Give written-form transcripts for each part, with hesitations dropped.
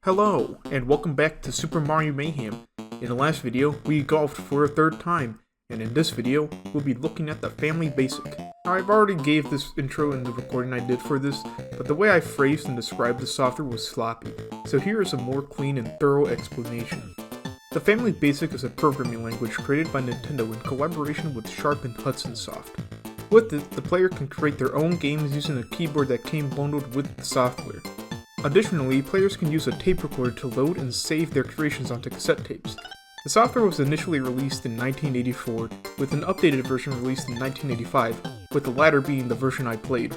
Hello, and welcome back to Super Mario Mayhem. In the last video, we golfed for a third time, and in this video, we'll be looking at the Family Basic. Now, I've already gave this intro in the recording I did for this, but the way I phrased and described the software was sloppy, so here is a more clean and thorough explanation. The Family Basic is a programming language created by Nintendo in collaboration with Sharp and Hudson Soft. With it, the player can create their own games using a keyboard that came bundled with the software. Additionally, players can use a tape recorder to load and save their creations onto cassette tapes. The software was initially released in 1984, with an updated version released in 1985, with the latter being the version I played.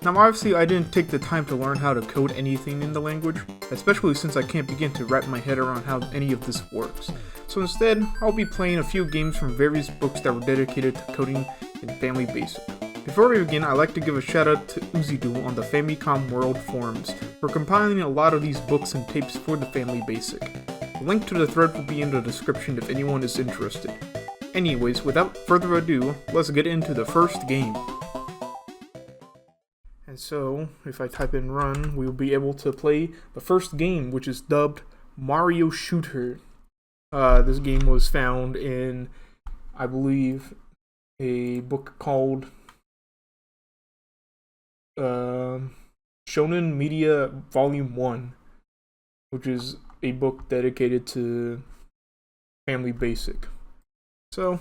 Now obviously I didn't take the time to learn how to code anything in the language, especially since I can't begin to wrap my head around how any of this works. So instead, I'll be playing a few games from various books that were dedicated to coding in Family Basic. Before we begin, I'd like to give a shout out to Uzidu on the Famicom World forums for compiling a lot of these books and tapes for the Family Basic. The link to the thread will be in the description if anyone is interested. Anyways, without further ado, let's get into the first game. And so, if I type in run, we will be able to play the first game, which is dubbed Mario Shooter. This game was found in, I believe, a book called Shonen Media Volume 1, which is a book dedicated to Family Basic. So,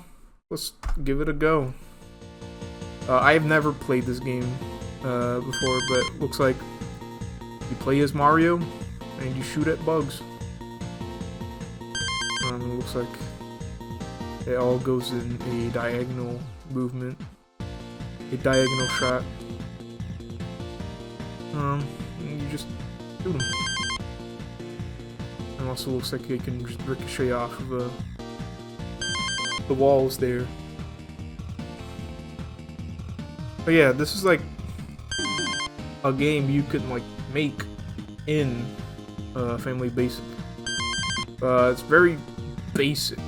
let's give it a go. I have never played this game before, but it looks like you play as Mario and you shoot at bugs. It looks like it all goes in a diagonal movement, a diagonal shot. You just shoot them. And also looks like they can just ricochet off of the walls there. But yeah, this is like a game you could like make in Family Basic. It's very basic.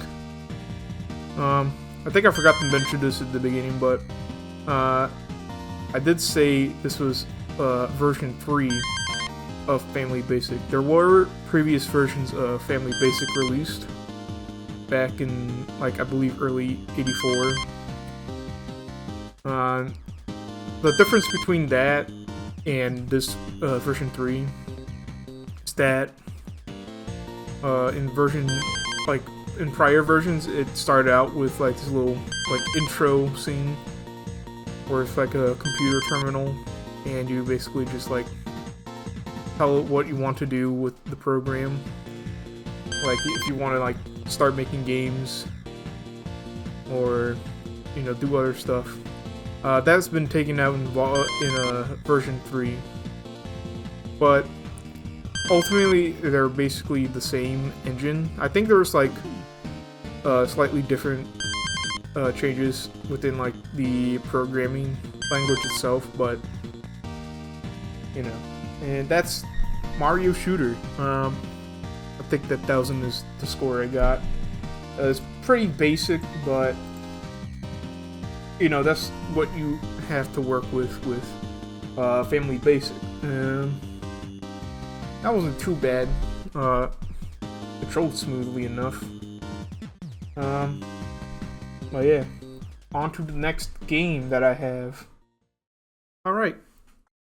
I think I forgot to mention this at the beginning, but I did say this was version 3 of Family Basic. There were previous versions of Family Basic released back in, like, I believe early 84. The difference between that and this version 3 is that in prior versions it started out with like this little like intro scene where it's like a computer terminal and you basically just like tell it what you want to do with the program, like if you want to like start making games or do other stuff. That's been taken out in version 3, but ultimately they're basically the same engine. I think there's like slightly different changes within like the programming language itself, but and that's Mario Shooter. I think that 1000 is the score I got. It's pretty basic, but that's what you have to work with Family Basic. That wasn't too bad. Controlled smoothly enough. But yeah, on to the next game that I have. Alright,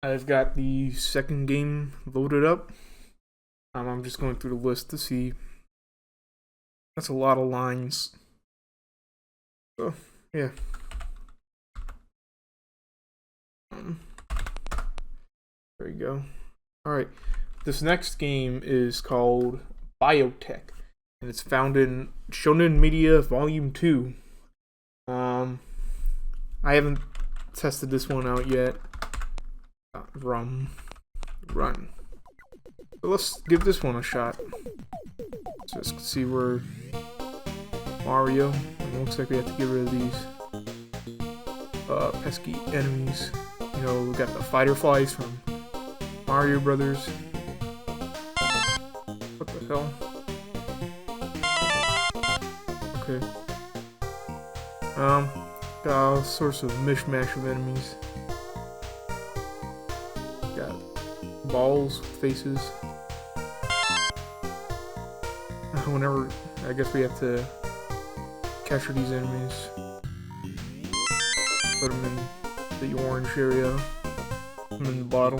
I've got the second game loaded up. I'm just going through the list to see. That's a lot of lines. So, yeah. There you go. Alright, this next game is called Biotech, and it's found in Shonen Media Volume 2. I haven't tested this one out yet. Run. But let's give this one a shot. So let's see where Mario. It looks like we have to get rid of these pesky enemies. We got the fighter flies from Mario Brothers. What the hell? Okay. Got all sorts of mishmash of enemies. Got balls, faces. whenever, I guess we have to capture these enemies. Put them in the orange area. Put them in the bottom.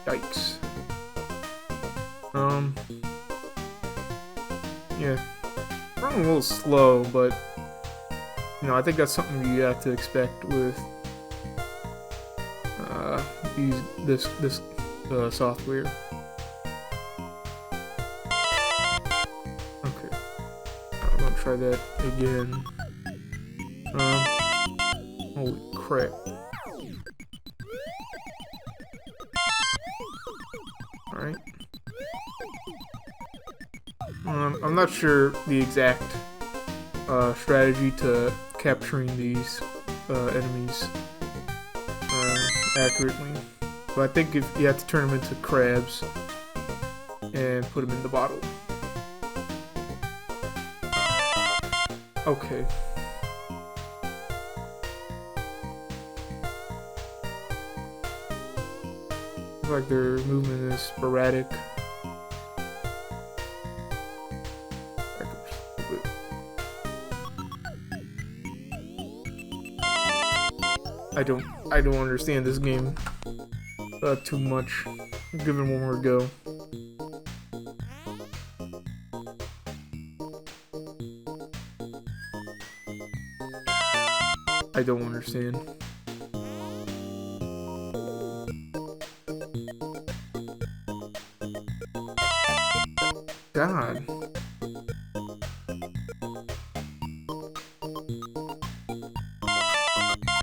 Yikes. Yeah. Running a little slow, but you know, I think that's something you have to expect with this software. Okay, I'm gonna try that again. Holy crap! All right. I'm not sure the exact strategy to capturing these enemies accurately, but I think if you have to turn them into crabs and put them in the bottle. Okay. Looks like their movement is sporadic. I don't understand this game too much. Give it one more go. I don't understand. God.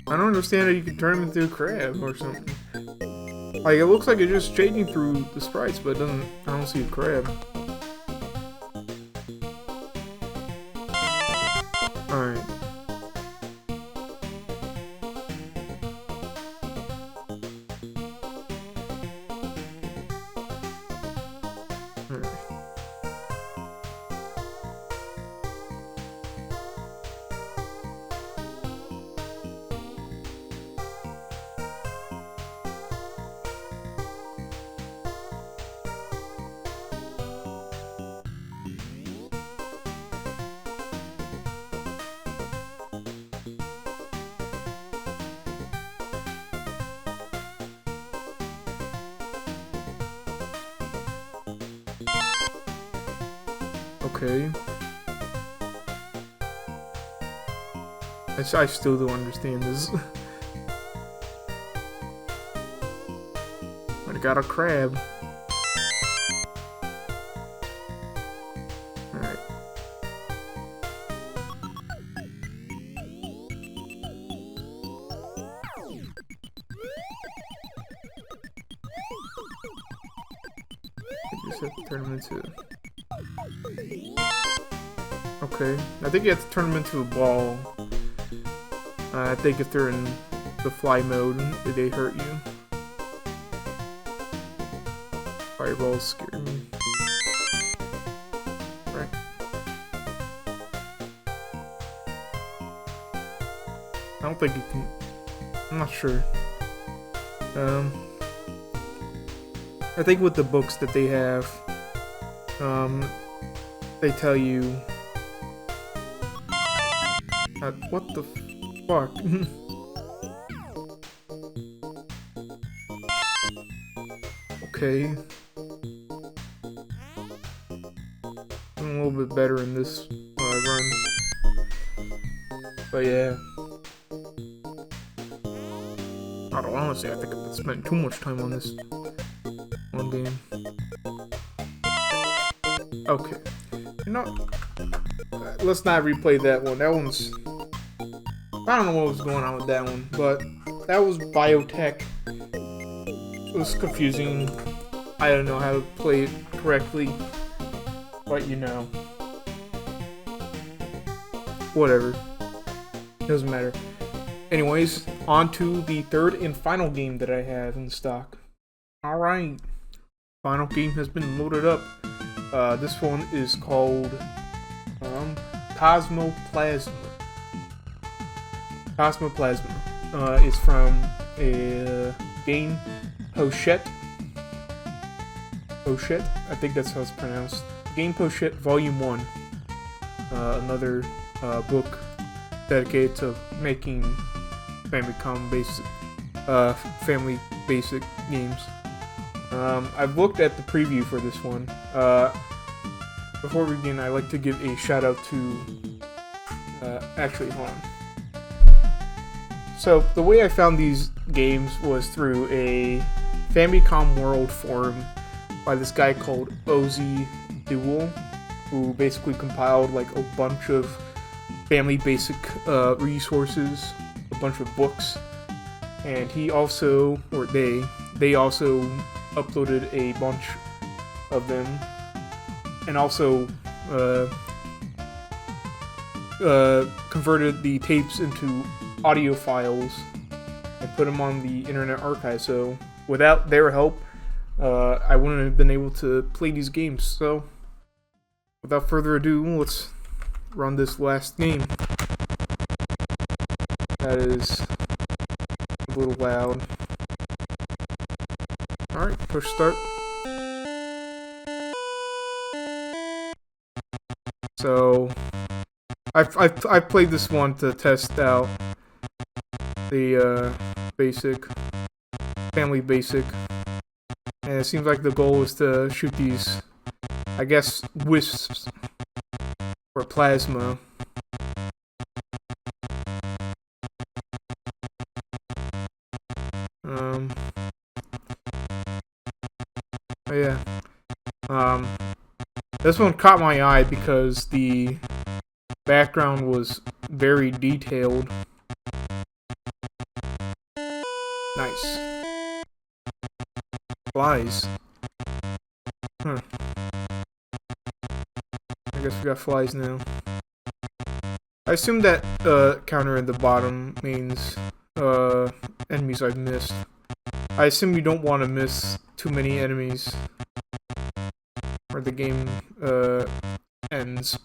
I don't understand how you can turn him into a crab or something. Like, it looks like it's just changing through the sprites, but it doesn't. I don't see a crab. Alright. Alright. Okay. I still don't understand this. I got a crab. Alright. I just have to turn them into... Okay, I think you have to turn them into a ball. I think if they're in the fly mode, they hurt you. Fireballs scare me. Right. I don't think you can... I'm not sure. I think with the books that they have, they tell you... what the fuck? Okay. I'm a little bit better in this run. But yeah. I don't honestly, I think I've spent too much time on this one game. Okay. You know, let's not replay that one. That one's... I don't know what was going on with that one, but that was Biotech. It was confusing. I don't know how to play it correctly, but you know. Whatever. Doesn't matter. Anyways, on to the third and final game that I have in stock. Alright. Final game has been loaded up. This one is called Cosmop Plasma. Cosmop Plasma is from a game Pochette. Pochette, I think that's how it's pronounced. Game Pochette Volume 1. Another book dedicated to making Famicom basic, family basic games. I've looked at the preview for this one. Before we begin, I'd like to give a shout out to, actually, hold on. So, the way I found these games was through a Famicom World forum by this guy called Ozzy Duel, who basically compiled like a bunch of family basic resources, a bunch of books, and he also, or they also uploaded a bunch of them, and also converted the tapes into audio files and put them on the Internet Archive. So without their help, I wouldn't have been able to play these games. So without further ado, let's run this last game. That is a little loud. Alright, push start. So I've played this one to test out the basic, family basic, and it seems like the goal is to shoot these, I guess, wisps or plasma. Oh yeah. This one caught my eye because the background was very detailed. Nice. Flies. Huh. I guess we got flies now. I assume that counter at the bottom means enemies I've missed. I assume you don't want to miss too many enemies, or the game ends.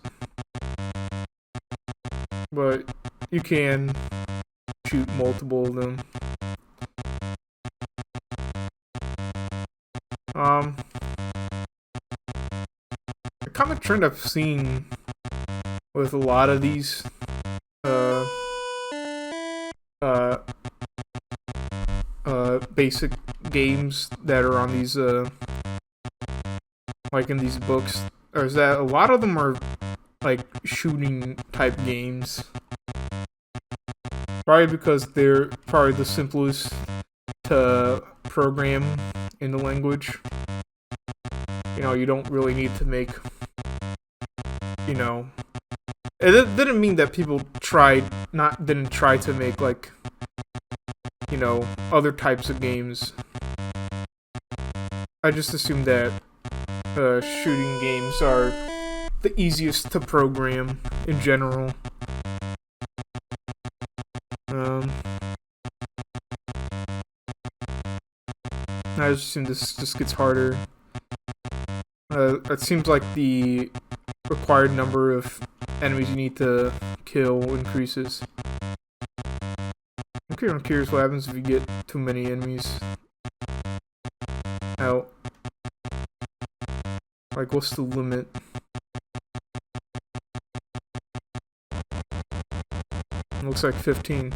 But you can shoot multiple of them. The common trend I've seen with a lot of these basic games that are on these like in these books, is that a lot of them are like shooting type games. Probably because they're probably the simplest to program in the language. You know, you don't really need to make, you know, it didn't mean that people didn't try to make, like, you know, other types of games. I just assume that shooting games are the easiest to program in general. I just assume this just gets harder. It seems like the required number of enemies you need to kill increases. I'm curious what happens if you get too many enemies out. Like, what's the limit? It looks like 15.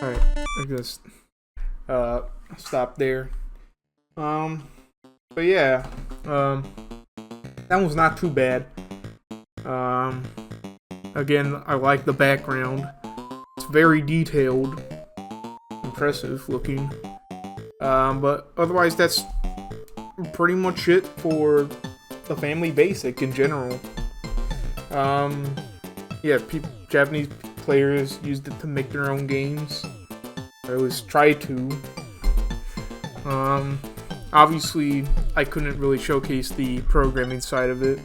Alright, I guess stop there. But yeah, that was not too bad. Again, I like the background. It's very detailed, impressive looking. But otherwise, that's pretty much it for the Family Basic in general. Yeah, Japanese players used it to make their own games. I always try to. Obviously, I couldn't really showcase the programming side of it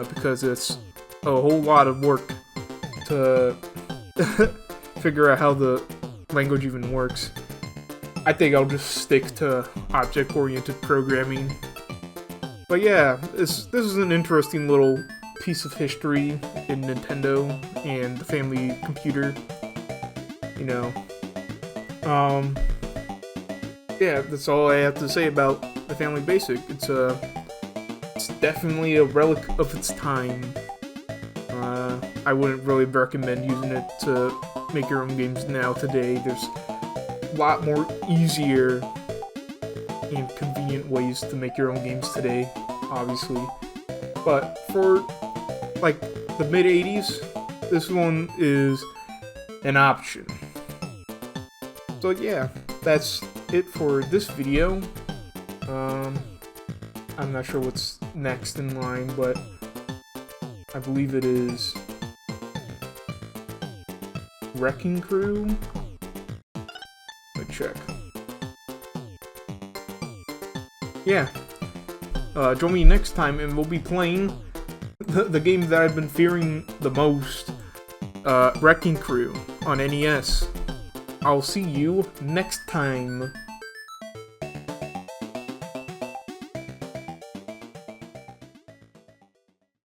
because it's a whole lot of work to figure out how the language even works. I think I'll just stick to object-oriented programming. But yeah, this is an interesting little piece of history in Nintendo and the family computer. You know. Yeah, that's all I have to say about the Family Basic. It's definitely a relic of its time. I wouldn't really recommend using it to make your own games now today. There's a lot more easier and convenient ways to make your own games today, obviously. But for like the mid 80s, this one is an option. So yeah, that's it for this video. I'm not sure what's next in line, but I believe it is Wrecking Crew. Let's check. Yeah. Join me next time and we'll be playing the game that I've been fearing the most, Wrecking Crew on NES. I'll see you next time.